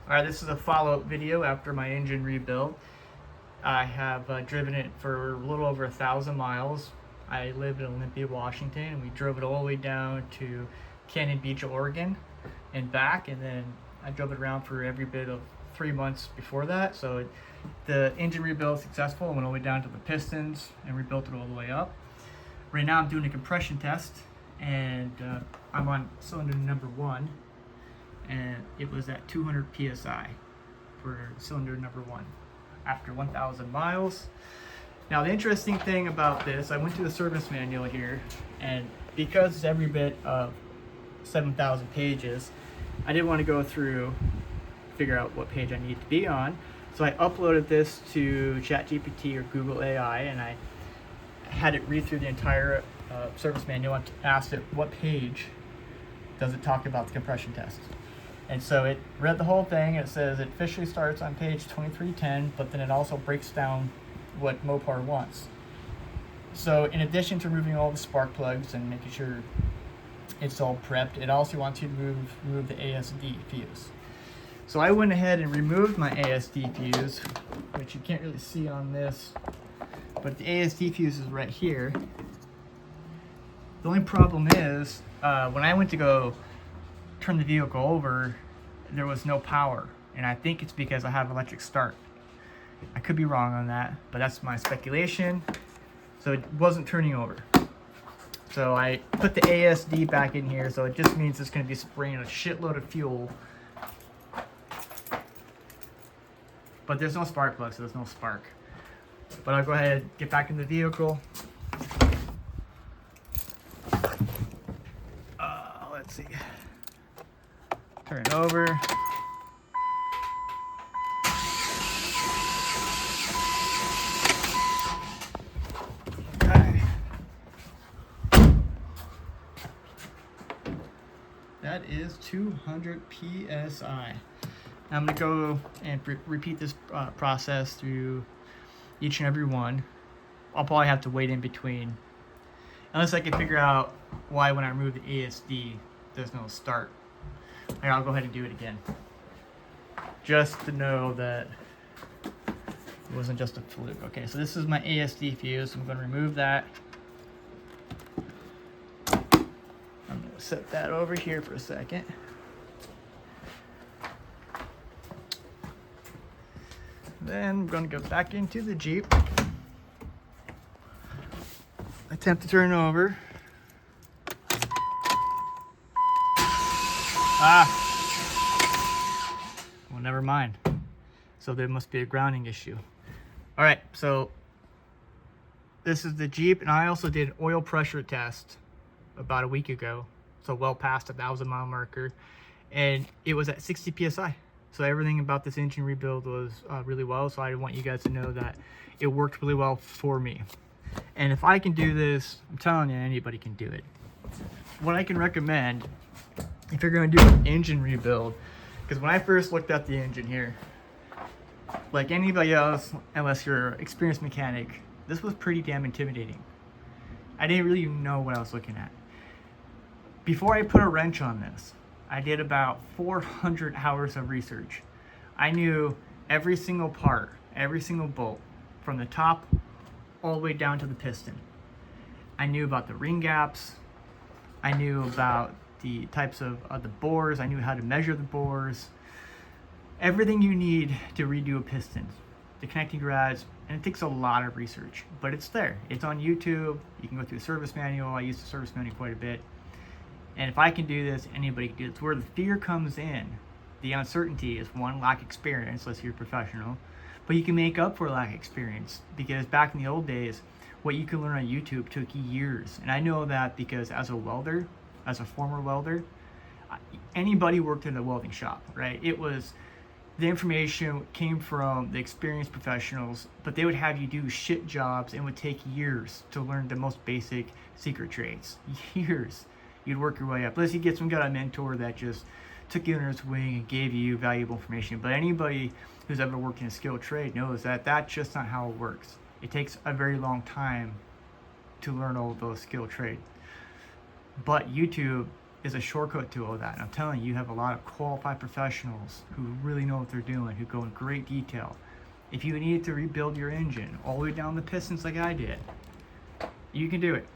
Alright, this is a follow-up video after my engine rebuild. I have driven it for a little over 1,000 miles. I live in Olympia, Washington, and we drove it all the way down to Canyon Beach, Oregon, and back, and then I drove it around for every bit of 3 months before that. So the engine rebuild was successful. I went all the way down to the pistons and rebuilt it all the way up. Right now I'm doing a compression test, and I'm on cylinder number 1. And it was at 200 psi for cylinder number 1 after 1,000 miles. Now the interesting thing about this, I went to the service manual here, and because it's every bit of 7,000 pages, I didn't want to go through, figure out what page I need to be on. So I uploaded this to ChatGPT or Google AI, and I had it read through the entire service manual and asked it what page does it talk about the compression test. And so it read the whole thing. It says it officially starts on page 2310, but then it also breaks down what Mopar wants. So in addition to removing all the spark plugs and making sure it's all prepped, it also wants you to remove the ASD fuse. So I went ahead and removed my ASD fuse, which you can't really see on this, but the ASD fuse is right here. The only problem is when I went to go turn the vehicle over, there was no power, and I think it's because I have electric start. I could be wrong on that, but that's my speculation. So it wasn't turning over. So I put the ASD back in here, so it just means it's going to be spraying a shitload of fuel. But there's no spark plug, so there's no spark. But I'll go ahead and get back in the vehicle. Let's see. Turn it over. Okay. That is 200 psi. I'm going to go and repeat this process through each and every one. I'll probably have to wait in between, unless I can figure out why when I remove the ASD there's no start. Here, I'll go ahead and do it again, just to know that it wasn't just a fluke. Okay, so this is my ASD fuse. I'm going to remove that. I'm going to set that over here for a second. Then I'm going to go back into the Jeep. Attempt to turn over. Well, never mind. So there must be a grounding issue. All right, so this is the Jeep, and I also did an oil pressure test about a week ago, so well past 1,000-mile marker, and it was at 60 psi. So everything about this engine rebuild was really well, so I want you guys to know that it worked really well for me. And if I can do this, I'm telling you, anybody can do it. What I can recommend, if you're going to do an engine rebuild, because when I first looked at the engine here, like anybody else, unless you're an experienced mechanic, this was pretty damn intimidating. I didn't really know what I was looking at. Before I put a wrench on this, I did about 400 hours of research. I knew every single part, every single bolt, from the top all the way down to the piston. I knew about the ring gaps. I knew about the types of the bores. I knew how to measure the bores. Everything you need to redo a piston, the connecting rods, and it takes a lot of research, but it's there. It's on YouTube. You can go through the service manual. I use the service manual quite a bit. And if I can do this, anybody can do it. It's where the fear comes in. The uncertainty is one, lack of experience, unless you're a professional. But you can make up for lack of experience, because back in the old days, what you could learn on YouTube took years. And I know that because as a welder, as a former welder, anybody worked in a welding shop, right? It was, the information came from the experienced professionals, but they would have you do shit jobs and it would take years to learn the most basic secret trades. Years. You'd work your way up. Unless you get some kind of mentor that just took you under his wing and gave you valuable information. But anybody who's ever worked in a skilled trade knows that that's just not how it works. It takes a very long time to learn all of those skilled trades. But YouTube is a shortcut to all that. And I'm telling you, you have a lot of qualified professionals who really know what they're doing, who go in great detail. If you need to rebuild your engine all the way down the pistons like I did, you can do it.